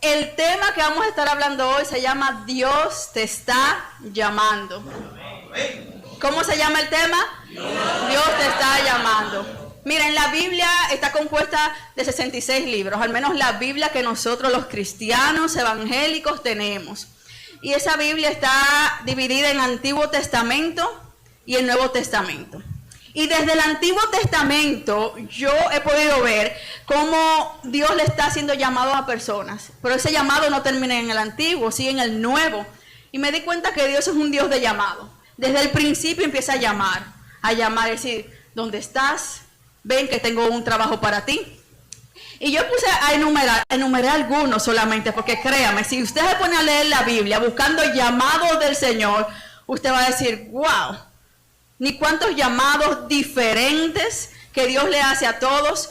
El tema que vamos a estar hablando hoy se llama Dios te está llamando. ¿Cómo se llama el tema? Dios te está llamando. Miren, la Biblia está compuesta de 66 libros, al menos la Biblia que nosotros los cristianos evangélicos tenemos. Y esa Biblia está dividida en Antiguo Testamento y el Nuevo Testamento. Y desde el Antiguo Testamento yo he podido ver cómo Dios le está haciendo llamados a personas. Pero ese llamado no termina en el Antiguo, sigue en el Nuevo. Y me di cuenta que Dios es un Dios de llamado. Desde el principio empieza a llamar, decir, ¿dónde estás? Ven que tengo un trabajo para ti. Y yo puse a enumeré algunos solamente, porque créame, si usted se pone a leer la Biblia buscando llamados del Señor, usted va a decir, wow, ni cuántos llamados diferentes que Dios le hace a todos.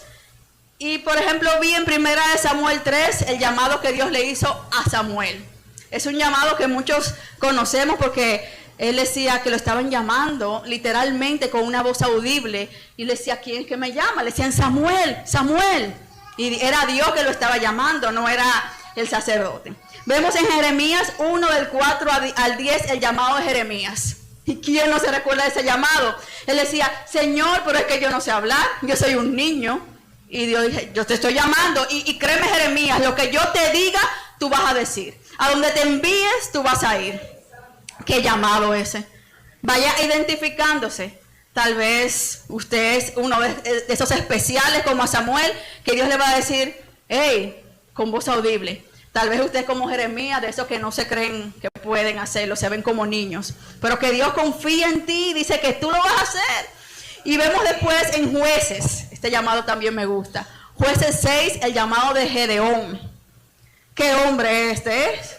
Y por ejemplo vi en 1 Samuel 3 el llamado que Dios le hizo a Samuel. Es un llamado que muchos conocemos porque él decía que lo estaban llamando literalmente con una voz audible. Y le decía, ¿quién es que me llama? Le decían, Samuel, Samuel. Y era Dios que lo estaba llamando, no era el sacerdote. Vemos en Jeremías 1 del 4 al 10 el llamado de Jeremías. ¿Y quién no se recuerda de ese llamado? Él decía, Señor, pero es que yo no sé hablar, yo soy un niño. Y Dios dice, yo te estoy llamando. Y créeme, Jeremías, lo que yo te diga, tú vas a decir. A donde te envíes, tú vas a ir. ¿Qué llamado ese? Vaya identificándose. Tal vez usted es uno de esos especiales como a Samuel, que Dios le va a decir, hey, con voz audible. Tal vez usted es como Jeremías, de esos que no se creen que pueden hacerlo, se ven como niños. Pero que Dios confía en ti y dice que tú lo vas a hacer. Y vemos después en Jueces, este llamado también me gusta. Jueces 6, el llamado de Gedeón. ¿Qué hombre este es?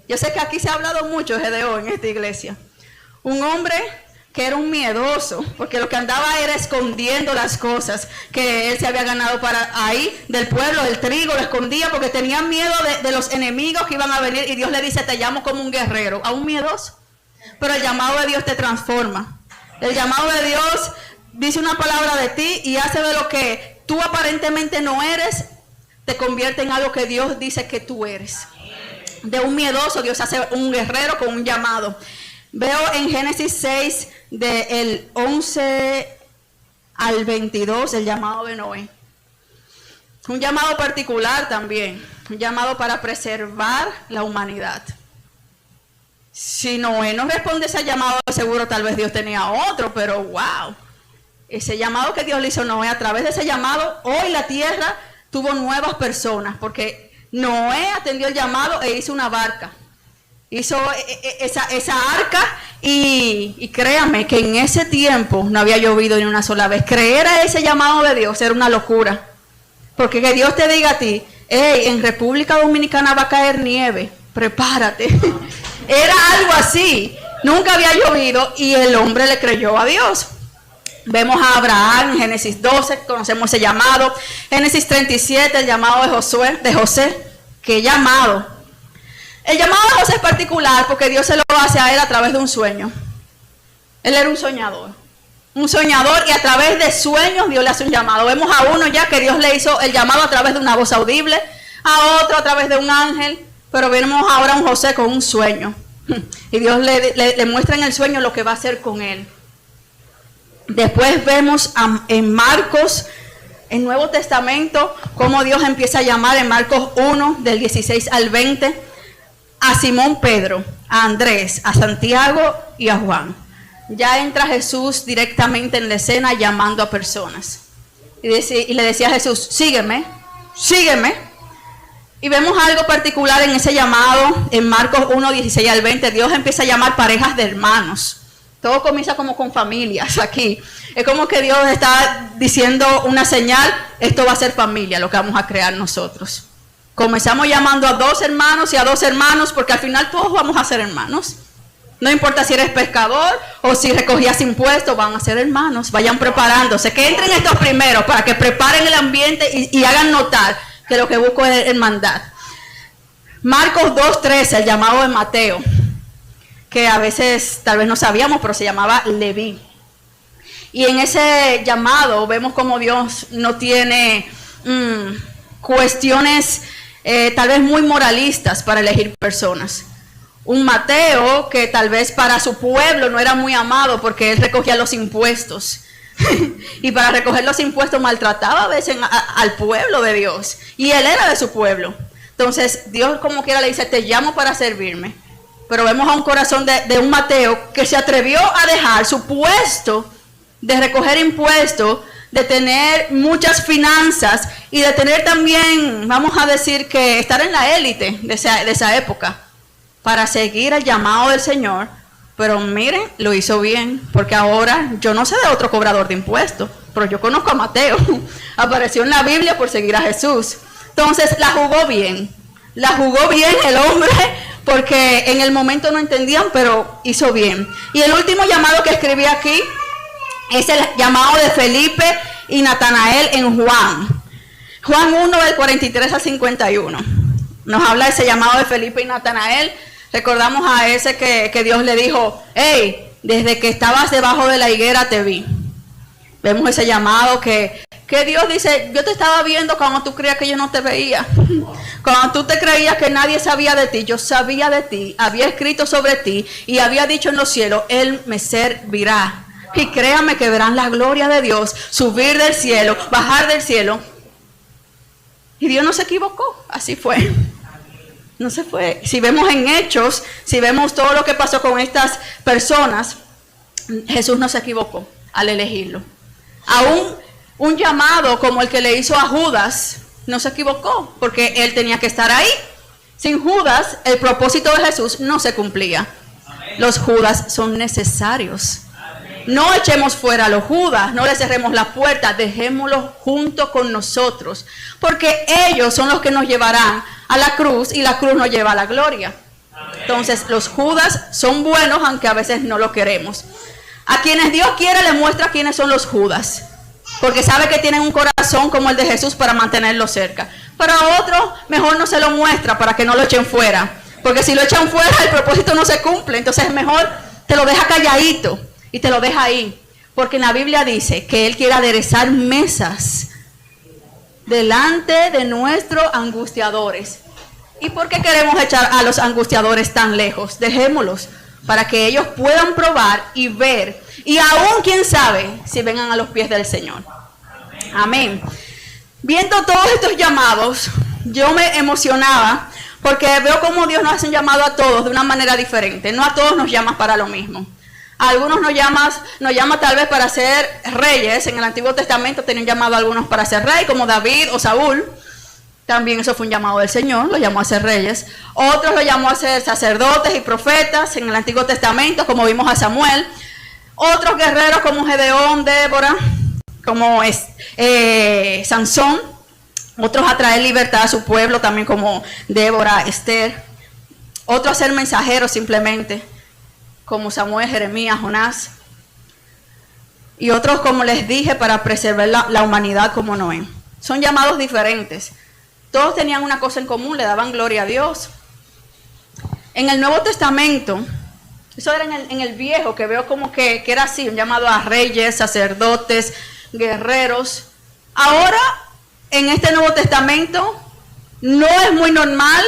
Yo sé que aquí se ha hablado mucho de Gedeón en esta iglesia. Un hombre que era un miedoso, porque lo que andaba era escondiendo las cosas que él se había ganado para ahí, del pueblo, del trigo, lo escondía porque tenía miedo de los enemigos que iban a venir. Y Dios le dice, te llamo como un guerrero, a un miedoso. Pero el llamado de Dios te transforma. El llamado de Dios dice una palabra de ti y hace de lo que tú aparentemente no eres, te convierte en algo que Dios dice que tú eres. De un miedoso, Dios hace un guerrero con un llamado. Veo en Génesis 6, del 11 al 22, el llamado de Noé. Un llamado particular también, un llamado para preservar la humanidad. Si Noé no responde a ese llamado, seguro tal vez Dios tenía otro, pero wow. Ese llamado que Dios le hizo a Noé, a través de ese llamado, hoy la tierra tuvo nuevas personas, porque Noé atendió el llamado e hizo una barca. Hizo esa arca y créame que en ese tiempo no había llovido ni una sola vez. Creer a ese llamado de Dios era una locura. Porque que Dios te diga a ti, hey, en República Dominicana va a caer nieve, prepárate. Era algo así. Nunca había llovido y el hombre le creyó a Dios. Vemos a Abraham en Génesis 12, conocemos ese llamado. Génesis 37, el llamado de José. ¿Qué llamado? El llamado de José es particular porque Dios se lo hace a él a través de un sueño. Él era un soñador y a través de sueños Dios le hace un llamado. Vemos a uno ya que Dios le hizo el llamado a través de una voz audible, a otro a través de un ángel, pero vemos ahora a un José con un sueño. Y Dios le muestra en el sueño lo que va a hacer con él. Después vemos en Marcos, en Nuevo Testamento, cómo Dios empieza a llamar en Marcos 1, del 16 al 20, a Simón Pedro, a Andrés, a Santiago y a Juan. Ya entra Jesús directamente en la escena llamando a personas. Y le decía a Jesús, sígueme, sígueme. Y vemos algo particular en ese llamado, en Marcos 1, 16 al 20. Dios empieza a llamar parejas de hermanos. Todo comienza como con familias aquí. Es como que Dios está diciendo una señal, esto va a ser familia, lo que vamos a crear nosotros. Comenzamos llamando a 2 hermanos y a 2 hermanos, porque al final todos vamos a ser hermanos. No importa si eres pescador o si recogías impuestos, van a ser hermanos. Vayan preparándose, que entren estos primeros para que preparen el ambiente y hagan notar que lo que busco es hermandad. Marcos 2:13, el llamado de Mateo, que a veces tal vez no sabíamos, pero se llamaba Leví. Y en ese llamado vemos como Dios no tiene cuestiones tal vez muy moralistas para elegir personas. Un Mateo que tal vez para su pueblo no era muy amado porque él recogía los impuestos. Y para recoger los impuestos maltrataba a veces al pueblo de Dios. Y él era de su pueblo. Entonces Dios como quiera le dice, te llamo para servirme. Pero vemos a un corazón de un Mateo que se atrevió a dejar su puesto de recoger impuestos, de tener muchas finanzas y de tener también, vamos a decir que estar en la élite de esa época para seguir el llamado del Señor. Pero miren, lo hizo bien, porque ahora yo no sé de otro cobrador de impuestos, pero yo conozco a Mateo. Apareció en la Biblia por seguir a Jesús. Entonces la jugó bien el hombre, porque en el momento no entendían, pero hizo bien. Y el último llamado que escribí aquí es el llamado de Felipe y Natanael en Juan 1 del 43 al 51. Nos habla de ese llamado de Felipe y Natanael. Recordamos a ese que Dios le dijo, hey, desde que estabas debajo de la higuera te vi. Vemos ese llamado que Dios dice, yo te estaba viendo cuando tú creías que yo no te veía. Cuando tú te creías que nadie sabía de ti, yo sabía de ti, había escrito sobre ti y había dicho en los cielos, Él me servirá. Y créanme que verán la gloria de Dios, subir del cielo, bajar del cielo. Y Dios no se equivocó, así fue. No se fue. Si vemos en Hechos, si vemos todo lo que pasó con estas personas, Jesús no se equivocó al elegirlo. Aún un llamado como el que le hizo a Judas, no se equivocó, porque él tenía que estar ahí. Sin Judas, el propósito de Jesús no se cumplía. Los Judas son necesarios. No echemos fuera a los Judas, no le cerremos la puerta, dejémoslos junto con nosotros, porque ellos son los que nos llevarán a la cruz y la cruz nos lleva a la gloria. Entonces los Judas son buenos, aunque a veces no lo queremos. A quienes Dios quiere le muestra quiénes son los Judas, porque sabe que tienen un corazón como el de Jesús para mantenerlo cerca. Pero a otros mejor no se lo muestra para que no lo echen fuera, porque si lo echan fuera el propósito no se cumple. Entonces mejor te lo deja calladito y te lo deja ahí, porque en la Biblia dice que Él quiere aderezar mesas delante de nuestros angustiadores. ¿Y por qué queremos echar a los angustiadores tan lejos? Dejémoslos para que ellos puedan probar y ver, y aún quién sabe si vengan a los pies del Señor. Amén. Viendo todos estos llamados, yo me emocionaba porque veo cómo Dios nos hace un llamado a todos de una manera diferente. No a todos nos llama para lo mismo. A algunos nos llama tal vez para ser reyes. En el Antiguo Testamento tenían llamado a algunos para ser rey, como David o Saúl. También eso fue un llamado del Señor, lo llamó a ser reyes. Otros lo llamó a ser sacerdotes y profetas en el Antiguo Testamento, como vimos a Samuel. Otros guerreros como Gedeón, Débora, como Sansón. Otros a traer libertad a su pueblo, también como Débora, Esther. Otros a ser mensajeros simplemente, como Samuel, Jeremías, Jonás. Y otros, como les dije, para preservar la humanidad, como Noé. Son llamados diferentes. Todos tenían una cosa en común, le daban gloria a Dios. En el Nuevo Testamento, eso era en el Viejo, que veo como que era así, un llamado a reyes, sacerdotes, guerreros. Ahora, en este Nuevo Testamento, no es muy normal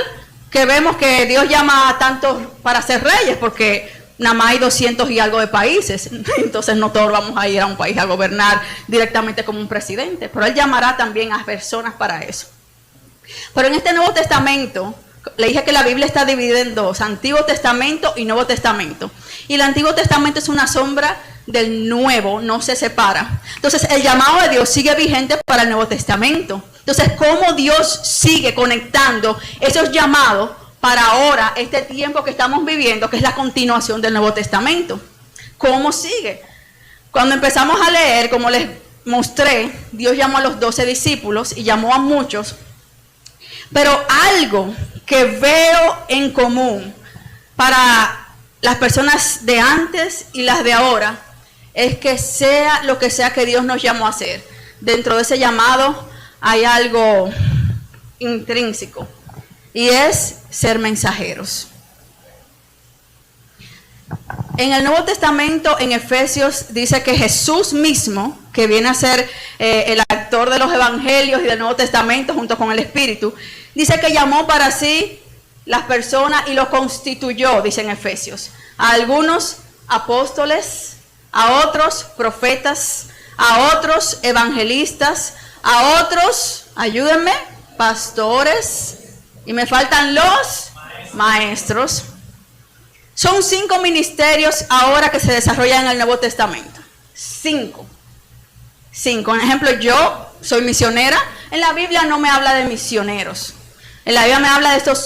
que vemos que Dios llama a tantos para ser reyes, porque nada más hay 200 y algo de países. Entonces no todos vamos a ir a un país a gobernar directamente como un presidente, pero Él llamará también a personas para eso. Pero en este Nuevo Testamento, le dije que la Biblia está dividida en dos, Antiguo Testamento y Nuevo Testamento. Y el Antiguo Testamento es una sombra del Nuevo, no se separa. Entonces el llamado de Dios sigue vigente para el Nuevo Testamento. Entonces, ¿cómo Dios sigue conectando esos llamados para ahora, este tiempo que estamos viviendo, que es la continuación del Nuevo Testamento? ¿Cómo sigue? Cuando empezamos a leer, como les mostré, Dios llamó a los 12 discípulos y llamó a muchos. Pero algo que veo en común para las personas de antes y las de ahora es que sea lo que sea que Dios nos llamó a hacer, dentro de ese llamado hay algo intrínseco y es ser mensajeros. En el Nuevo Testamento, en Efesios, dice que Jesús mismo que viene a ser el actor de los evangelios y del Nuevo Testamento junto con el Espíritu, dice que llamó para sí las personas y los constituyó, dice en Efesios, a algunos apóstoles, a otros profetas, a otros evangelistas, a otros, ayúdenme, pastores, y me faltan los maestros. Son 5 ministerios ahora que se desarrollan en el Nuevo Testamento. 5. Por ejemplo, yo soy misionera. En la Biblia no me habla de misioneros. En la Biblia me habla de estos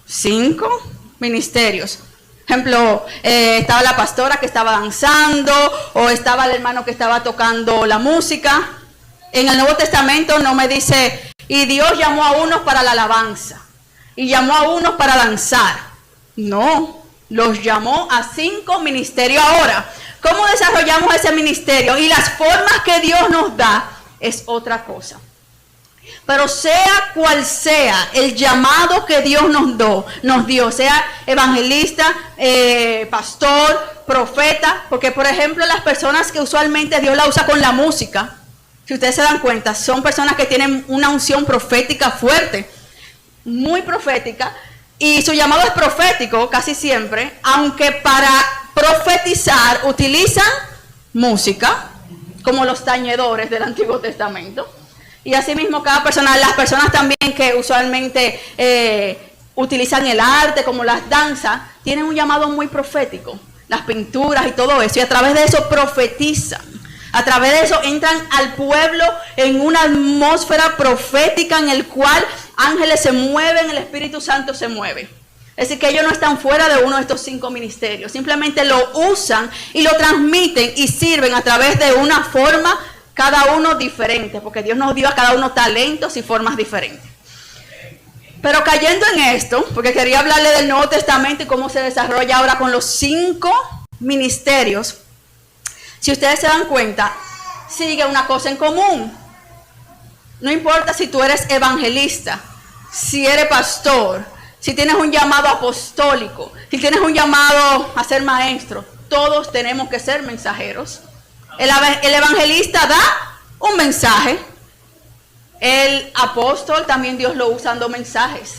5 ministerios. Por ejemplo, estaba la pastora que estaba danzando, o estaba el hermano que estaba tocando la música. En el Nuevo Testamento no me dice, y Dios llamó a unos para la alabanza, y llamó a unos para danzar. No, los llamó a 5 ministerios ahora. ¿Cómo desarrollamos ese ministerio? Y las formas que Dios nos da es otra cosa. Pero sea cual sea el llamado que Dios nos dio, sea evangelista, pastor, profeta, porque por ejemplo las personas que usualmente Dios la usa con la música, si ustedes se dan cuenta, son personas que tienen una unción profética fuerte, muy profética, y su llamado es profético casi siempre, aunque para profetizar utilizan música, como los tañedores del Antiguo Testamento. Y asimismo cada persona, las personas también que usualmente utilizan el arte, como las danzas, tienen un llamado muy profético, las pinturas y todo eso, y a través de eso profetizan. A través de eso entran al pueblo en una atmósfera profética en el cual ángeles se mueven, el Espíritu Santo se mueve. Es decir, que ellos no están fuera de uno de estos 5 ministerios. Simplemente lo usan y lo transmiten y sirven a través de una forma, cada uno diferente, porque Dios nos dio a cada uno talentos y formas diferentes. Pero cayendo en esto, porque quería hablarle del Nuevo Testamento y cómo se desarrolla ahora con los 5 ministerios, si ustedes se dan cuenta, sigue una cosa en común. No importa si tú eres evangelista, si eres pastor, si tienes un llamado apostólico, si tienes un llamado a ser maestro, todos tenemos que ser mensajeros. El evangelista da un mensaje. El apóstol también Dios lo usa dando mensajes.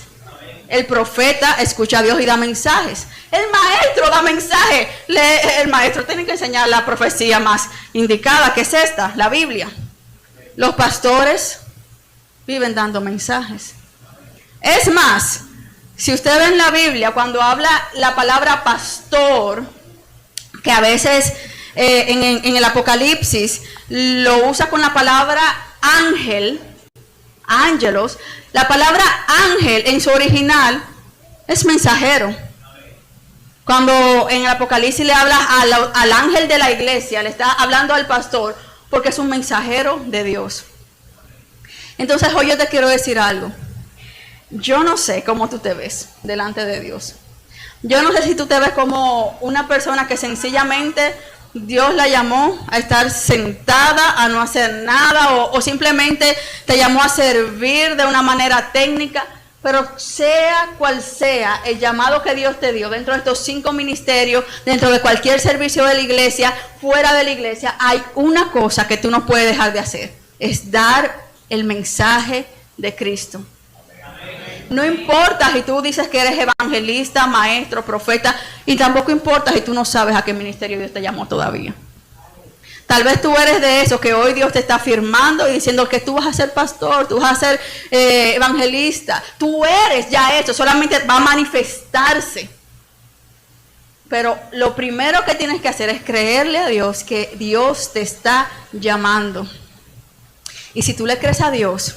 El profeta escucha a Dios y da mensajes. El maestro da mensajes. El maestro tiene que enseñar la profecía más indicada, que es esta, la Biblia. Los pastores viven dando mensajes. Es más, si usted ve en la Biblia, cuando habla la palabra pastor, que a veces en el Apocalipsis lo usa con la palabra ángel, ángelos. La palabra ángel en su original es mensajero. Cuando en el Apocalipsis le habla al ángel de la iglesia, le está hablando al pastor, porque es un mensajero de Dios. Entonces hoy yo te quiero decir algo. Yo no sé cómo tú te ves delante de Dios. Yo no sé si tú te ves como una persona que sencillamente Dios la llamó a estar sentada, a no hacer nada, o simplemente te llamó a servir de una manera técnica. Pero sea cual sea el llamado que Dios te dio dentro de estos 5 ministerios, dentro de cualquier servicio de la iglesia, fuera de la iglesia, hay una cosa que tú no puedes dejar de hacer. Es dar el mensaje de Cristo. No importa si tú dices que eres evangelista, maestro, profeta, y tampoco importa si tú no sabes a qué ministerio Dios te llamó todavía. Tal vez tú eres de esos que hoy Dios te está afirmando y diciendo que tú vas a ser pastor, tú vas a ser evangelista. Tú eres ya eso, solamente va a manifestarse. Pero lo primero que tienes que hacer es creerle a Dios que Dios te está llamando. Y si tú le crees a Dios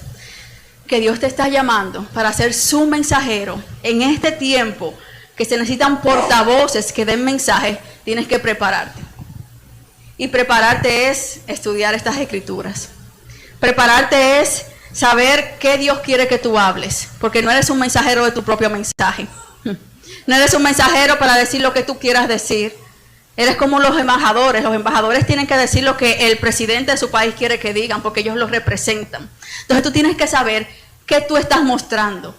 que Dios te está llamando para ser su mensajero en este tiempo que se necesitan portavoces que den mensajes, tienes que prepararte. Y prepararte es estudiar estas escrituras. Prepararte es saber qué Dios quiere que tú hables, porque no eres un mensajero de tu propio mensaje. No eres un mensajero para decir lo que tú quieras decir. Eres como los embajadores. Los embajadores tienen que decir lo que el presidente de su país quiere que digan, porque ellos los representan. Entonces tú tienes que saber qué tú estás mostrando,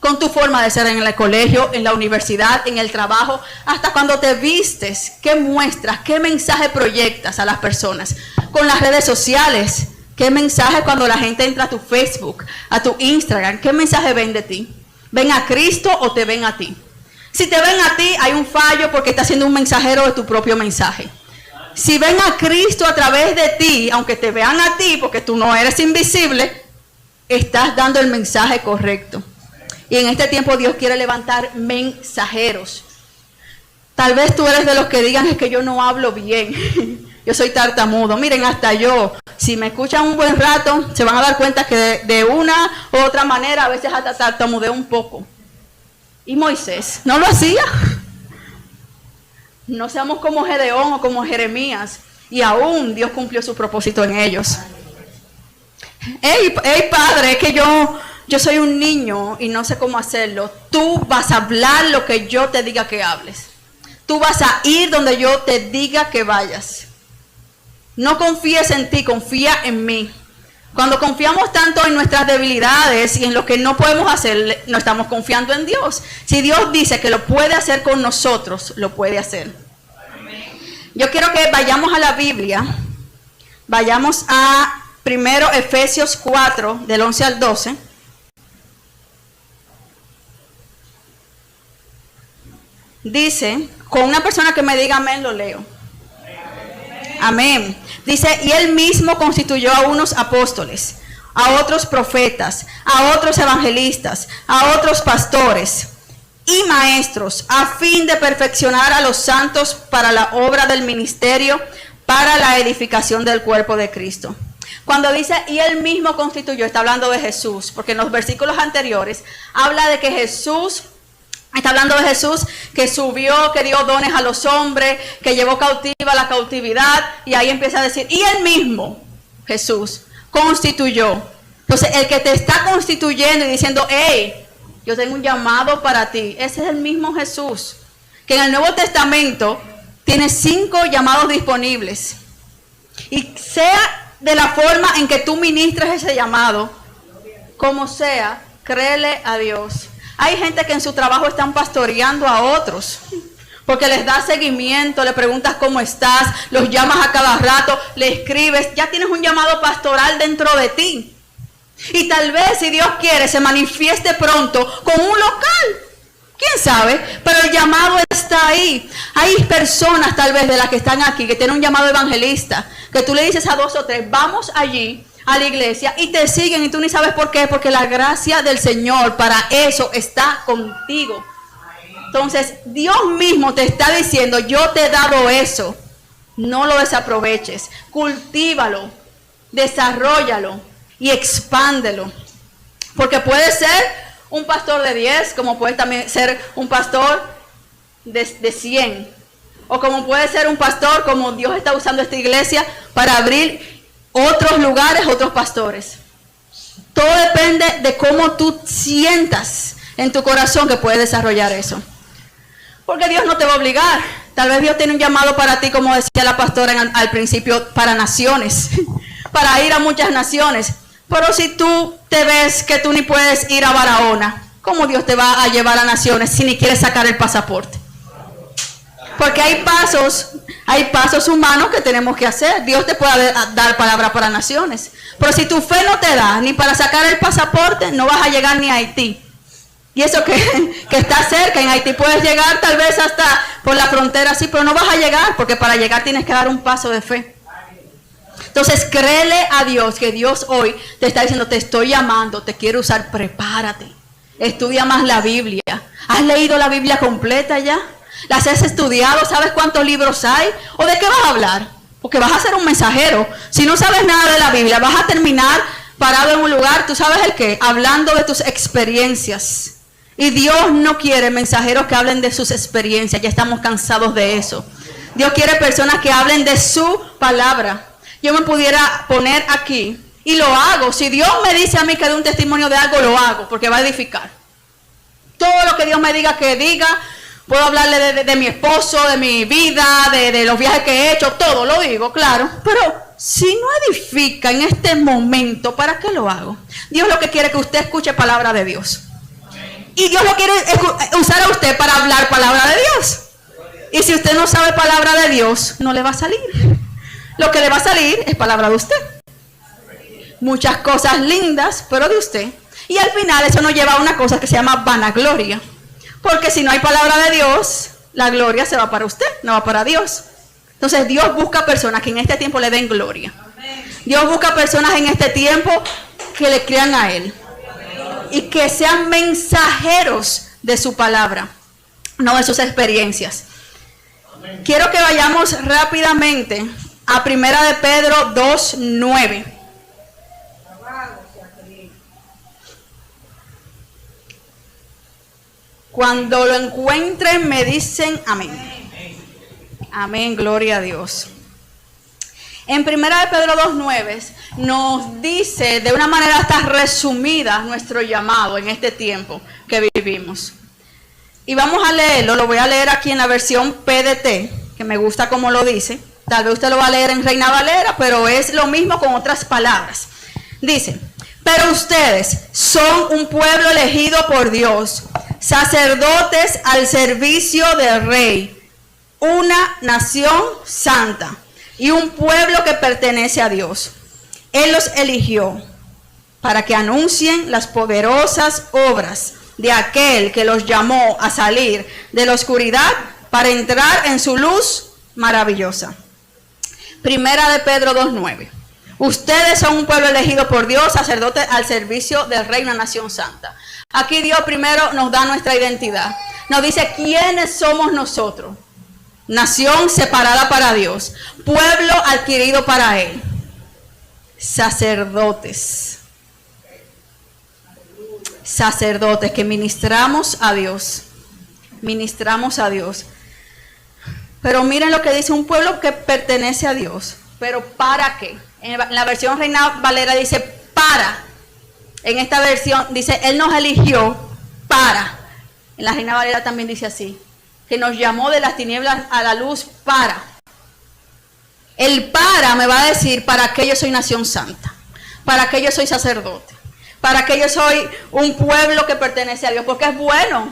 con tu forma de ser en el colegio, en la universidad, en el trabajo, hasta cuando te vistes, qué muestras, qué mensaje proyectas a las personas, con las redes sociales, qué mensaje cuando la gente entra a tu Facebook, a tu Instagram, qué mensaje ven de ti. ¿Ven a Cristo o te ven a ti? Si te ven a ti, hay un fallo porque estás siendo un mensajero de tu propio mensaje. Si ven a Cristo a través de ti, aunque te vean a ti, porque tú no eres invisible, estás dando el mensaje correcto. Y en este tiempo Dios quiere levantar mensajeros. Tal vez tú eres de los que digan, es que yo no hablo bien. Yo soy tartamudo. Miren, hasta yo, si me escuchan un buen rato, se van a dar cuenta que de una u otra manera, a veces hasta tartamudeo un poco. Y Moisés, ¿no lo hacía? No seamos como Gedeón o como Jeremías. Y aún Dios cumplió su propósito en ellos. Hey padre, es que yo soy un niño y no sé cómo hacerlo. Tú vas a hablar lo que yo te diga que hables. Tú vas a ir donde yo te diga que vayas. No confíes en ti, confía en mí. Cuando confiamos tanto en nuestras debilidades y en lo que no podemos hacer, no estamos confiando en Dios. Si Dios dice que lo puede hacer con nosotros, lo puede hacer. Yo quiero que vayamos a la Biblia. Vayamos a primero Efesios 4, del 11 al 12. Dice, con una persona que me diga amén, lo leo. Amén. Dice, y él mismo constituyó a unos apóstoles, a otros profetas, a otros evangelistas, a otros pastores y maestros, a fin de perfeccionar a los santos para la obra del ministerio, para la edificación del cuerpo de Cristo. Cuando dice, y él mismo constituyó, está hablando de Jesús, porque en los versículos anteriores habla de que Jesús... Está hablando de Jesús que subió, que dio dones a los hombres, que llevó cautiva la cautividad. Y ahí empieza a decir, y él mismo, Jesús, constituyó. Entonces, el que te está constituyendo y diciendo, hey, yo tengo un llamado para ti. Ese es el mismo Jesús. Que en el Nuevo Testamento tiene 5 llamados disponibles. Y sea de la forma en que tú ministres ese llamado, como sea, créele a Dios. Hay gente que en su trabajo están pastoreando a otros, porque les das seguimiento, le preguntas cómo estás, los llamas a cada rato, le escribes, ya tienes un llamado pastoral dentro de ti. Y tal vez, si Dios quiere, se manifieste pronto con un local. ¿Quién sabe? Pero el llamado está ahí. Hay personas tal vez de las que están aquí, que tienen un llamado evangelista, que tú le dices a 2 o 3, vamos allí a la iglesia y te siguen y tú ni sabes por qué, porque la gracia del Señor para eso está contigo. Entonces Dios mismo te está diciendo, yo te he dado eso, no lo desaproveches, cultívalo, desarróllalo y expándelo, porque puede ser un pastor de 10, como puede también ser un pastor de 100, o como puede ser un pastor como Dios está usando esta iglesia para abrir otros lugares, otros pastores. Todo depende de cómo tú sientas en tu corazón que puedes desarrollar eso. Porque Dios no te va a obligar. Tal vez Dios tiene un llamado para ti, como decía la pastora al principio, para naciones, para ir a muchas naciones. Pero si tú te ves que tú ni puedes ir a Barahona, ¿cómo Dios te va a llevar a naciones si ni quieres sacar el pasaporte? Porque hay pasos humanos que tenemos que hacer. Dios te puede dar palabra para naciones. Pero si tu fe no te da ni para sacar el pasaporte, no vas a llegar ni a Haití. Y eso que está cerca, en Haití puedes llegar tal vez hasta por la frontera, sí, pero no vas a llegar, porque para llegar tienes que dar un paso de fe. Entonces créele a Dios, que Dios hoy te está diciendo, te estoy llamando, te quiero usar, prepárate. Estudia más la Biblia. ¿Has leído la Biblia completa ya? ¿Las has estudiado? ¿Sabes cuántos libros hay? ¿O de qué vas a hablar? Porque vas a ser un mensajero. Si no sabes nada de la Biblia, vas a terminar parado en un lugar, ¿tú sabes el qué? Hablando de tus experiencias. Y Dios no quiere mensajeros que hablen de sus experiencias. Ya estamos cansados de eso. Dios quiere personas que hablen de su palabra. Yo me pudiera poner aquí y lo hago. Si Dios me dice a mí que dé un testimonio de algo, lo hago, porque va a edificar. Todo lo que Dios me diga que diga. Puedo hablarle de mi esposo, de mi vida, de los viajes que he hecho, todo lo digo, claro. Pero si no edifica en este momento, ¿para qué lo hago? Dios lo que quiere es que usted escuche palabra de Dios. Y Dios lo quiere usar a usted para hablar palabra de Dios. Y si usted no sabe palabra de Dios, no le va a salir. Lo que le va a salir es palabra de usted. Muchas cosas lindas, pero de usted. Y al final eso nos lleva a una cosa que se llama vanagloria. Porque si no hay palabra de Dios, la gloria se va para usted, no va para Dios. Entonces Dios busca personas que en este tiempo le den gloria. Dios busca personas en este tiempo que le crean a Él. Y que sean mensajeros de su palabra, no de sus experiencias. Quiero que vayamos rápidamente a 1 de Pedro 2:9. Cuando lo encuentren me dicen amén. Amén, gloria a Dios. En 1 de Pedro 2:9 nos dice de una manera hasta resumida nuestro llamado en este tiempo que vivimos. Y vamos a leerlo, lo voy a leer aquí en la versión PDT, que me gusta como lo dice. Tal vez usted lo va a leer en Reina Valera, pero es lo mismo con otras palabras. Dice: pero ustedes son un pueblo elegido por Dios, sacerdotes al servicio del Rey, una nación santa y un pueblo que pertenece a Dios. Él los eligió para que anuncien las poderosas obras de aquel que los llamó a salir de la oscuridad para entrar en su luz maravillosa. 1 de Pedro 2:9. Ustedes son un pueblo elegido por Dios, sacerdotes al servicio del Rey, una nación santa. Aquí Dios primero nos da nuestra identidad. Nos dice quiénes somos nosotros. Nación separada para Dios, pueblo adquirido para Él, sacerdotes que ministramos a Dios, pero miren lo que dice: un pueblo que pertenece a Dios, pero ¿para qué? En la versión Reina Valera dice para, en esta versión dice Él nos eligió para, en la Reina Valera también dice así, que nos llamó de las tinieblas a la luz para. El para me va a decir para que yo soy nación santa, para que yo soy sacerdote, para que yo soy un pueblo que pertenece a Dios, porque es bueno.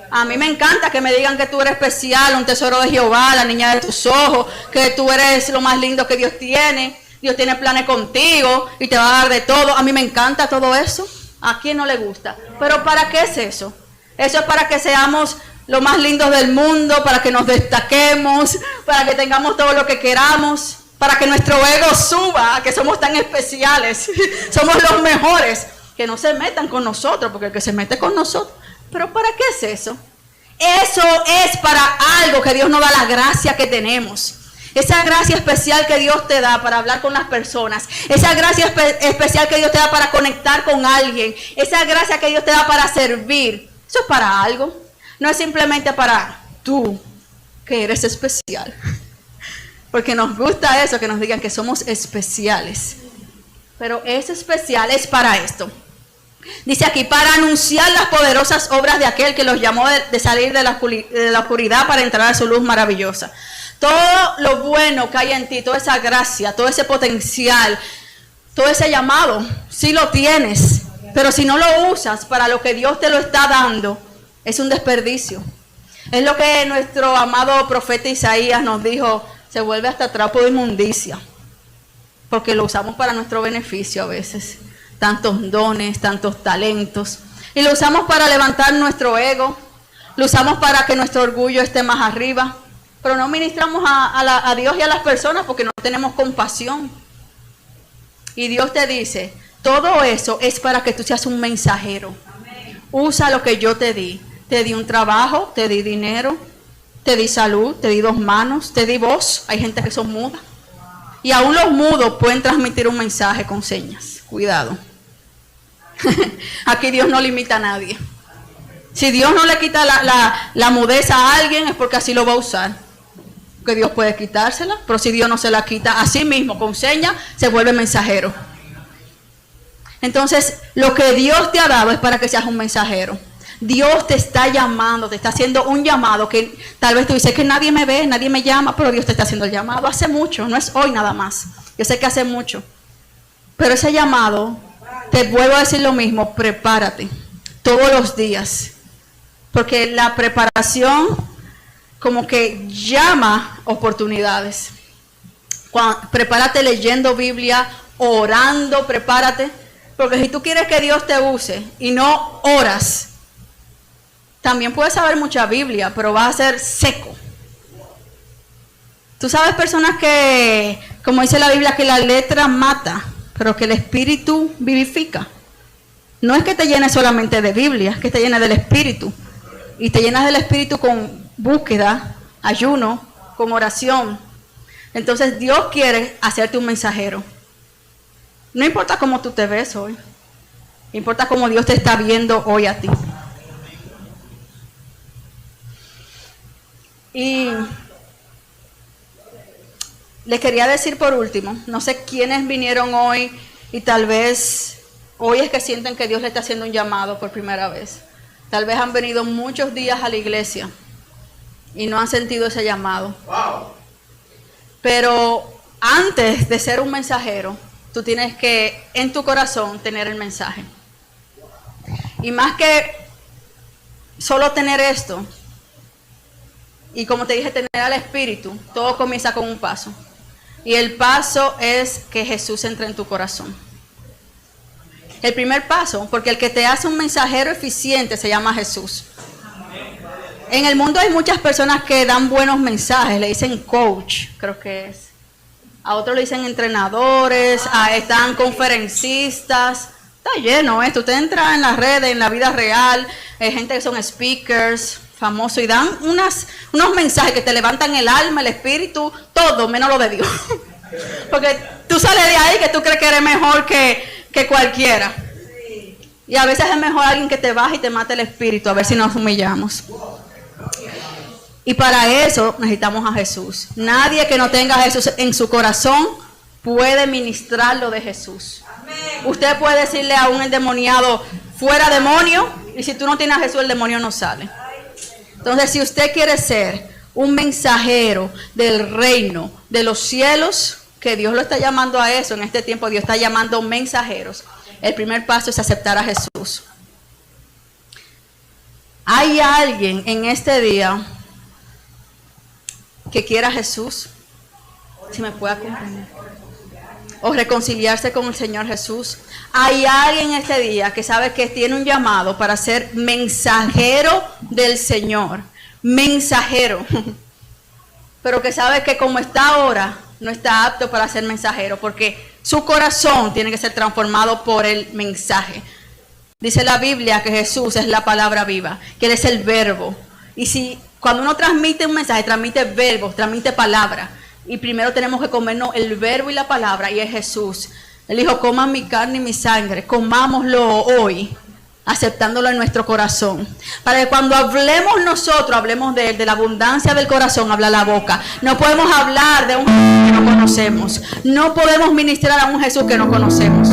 A mí me encanta que me digan que tú eres especial, un tesoro de Jehová, la niña de tus ojos, que tú eres lo más lindo que Dios tiene. Dios tiene planes contigo y te va a dar de todo. A mí me encanta todo eso. ¿A quién no le gusta? Pero ¿para qué es eso? Eso es para que seamos los más lindos del mundo, para que nos destaquemos, para que tengamos todo lo que queramos, para que nuestro ego suba, que somos tan especiales, somos los mejores, que no se metan con nosotros, porque el que se mete con nosotros. ¿Pero para qué es eso? Eso es para algo que Dios nos da la gracia que tenemos. Esa gracia especial que Dios te da para hablar con las personas. Esa gracia especial que Dios te da para conectar con alguien. Esa gracia que Dios te da para servir. Eso es para algo. No es simplemente para tú, que eres especial. Porque nos gusta eso, que nos digan que somos especiales. Pero es especial, es para esto. Dice aquí, para anunciar las poderosas obras de aquel que los llamó de salir de la oscuridad para entrar a su luz maravillosa. Todo lo bueno que hay en ti, toda esa gracia, todo ese potencial, todo ese llamado, sí lo tienes. Pero si no lo usas para lo que Dios te lo está dando, es un desperdicio. Es lo que nuestro amado profeta Isaías nos dijo, se vuelve hasta trapo de inmundicia. Porque lo usamos para nuestro beneficio a veces. Tantos dones, tantos talentos. Y lo usamos para levantar nuestro ego. Lo usamos para que nuestro orgullo esté más arriba. Pero no ministramos a Dios y a las personas porque no tenemos compasión. Y Dios te dice, todo eso es para que tú seas un mensajero. Usa lo que yo te di. Te di un trabajo, te di dinero, te di salud, te di 2 manos, te di voz. Hay gente que son mudas. Y aún los mudos pueden transmitir un mensaje con señas. Cuidado. Aquí Dios no limita a nadie. Si Dios no le quita la mudez a alguien es porque así lo va a usar. Que Dios puede quitársela, pero si Dios no se la quita a sí mismo con señas, se vuelve mensajero. Entonces, lo que Dios te ha dado es para que seas un mensajero. Dios te está llamando, te está haciendo un llamado que tal vez tú dices que nadie me ve, nadie me llama, pero Dios te está haciendo el llamado hace mucho, no es hoy nada más. Yo sé que hace mucho. Pero ese llamado, te vuelvo a decir lo mismo, prepárate todos los días. Porque la preparación como que llama oportunidades. Prepárate leyendo Biblia, orando, prepárate. Porque si tú quieres que Dios te use y no oras, también puedes saber mucha Biblia, pero vas a ser seco. Tú sabes personas que, como dice la Biblia, que la letra mata, pero que el espíritu vivifica. No es que te llenes solamente de Biblia, es que te llenes del espíritu. Y te llenas del espíritu con búsqueda, ayuno, con oración. Entonces Dios quiere hacerte un mensajero. No importa cómo tú te ves hoy, importa cómo Dios te está viendo hoy a ti. Y les quería decir por último, no sé quiénes vinieron hoy y tal vez hoy es que sienten que Dios le está haciendo un llamado por primera vez. Tal vez han venido muchos días a la iglesia y no han sentido ese llamado. Pero antes de ser un mensajero, tú tienes que en tu corazón tener el mensaje. Y más que solo tener esto, y como te dije, tener al Espíritu, todo comienza con un paso. Y el paso es que Jesús entre en tu corazón. El primer paso, porque el que te hace un mensajero eficiente se llama Jesús. En el mundo hay muchas personas que dan buenos mensajes, le dicen coach, creo que es. A otros le dicen entrenadores, están conferencistas. Está lleno esto. Usted entra en las redes, en la vida real, hay gente que son speakers famosos y dan unos mensajes que te levantan el alma, el espíritu, todo menos lo de Dios. Porque tú sales de ahí que tú crees que eres mejor que cualquiera. Y a veces es mejor alguien que te baje y te mate el espíritu, a ver si nos humillamos. Y para eso necesitamos a Jesús. Nadie que no tenga a Jesús en su corazón puede ministrarlo de Jesús. Usted puede decirle a un endemoniado, fuera demonio, y si tú no tienes a Jesús, el demonio no sale. Entonces, si usted quiere ser un mensajero del reino de los cielos, que Dios lo está llamando a eso, en este tiempo Dios está llamando mensajeros, el primer paso es aceptar a Jesús. ¿Hay alguien en este día que quiera a Jesús? Si me puede acompañar. O reconciliarse con el Señor Jesús. Hay alguien en este día que sabe que tiene un llamado para ser mensajero del Señor. Mensajero. Pero que sabe que como está ahora, no está apto para ser mensajero. Porque su corazón tiene que ser transformado por el mensaje. Dice la Biblia que Jesús es la palabra viva. Que Él es el verbo. Y si cuando uno transmite un mensaje, transmite verbos, transmite palabra. Y primero tenemos que comernos el verbo y la palabra, y es Jesús. Él dijo, coman mi carne y mi sangre, comámoslo hoy, aceptándolo en nuestro corazón. Para que cuando hablemos nosotros, hablemos de Él, de la abundancia del corazón, habla la boca. No podemos hablar de un Jesús que no conocemos. No podemos ministrar a un Jesús que no conocemos.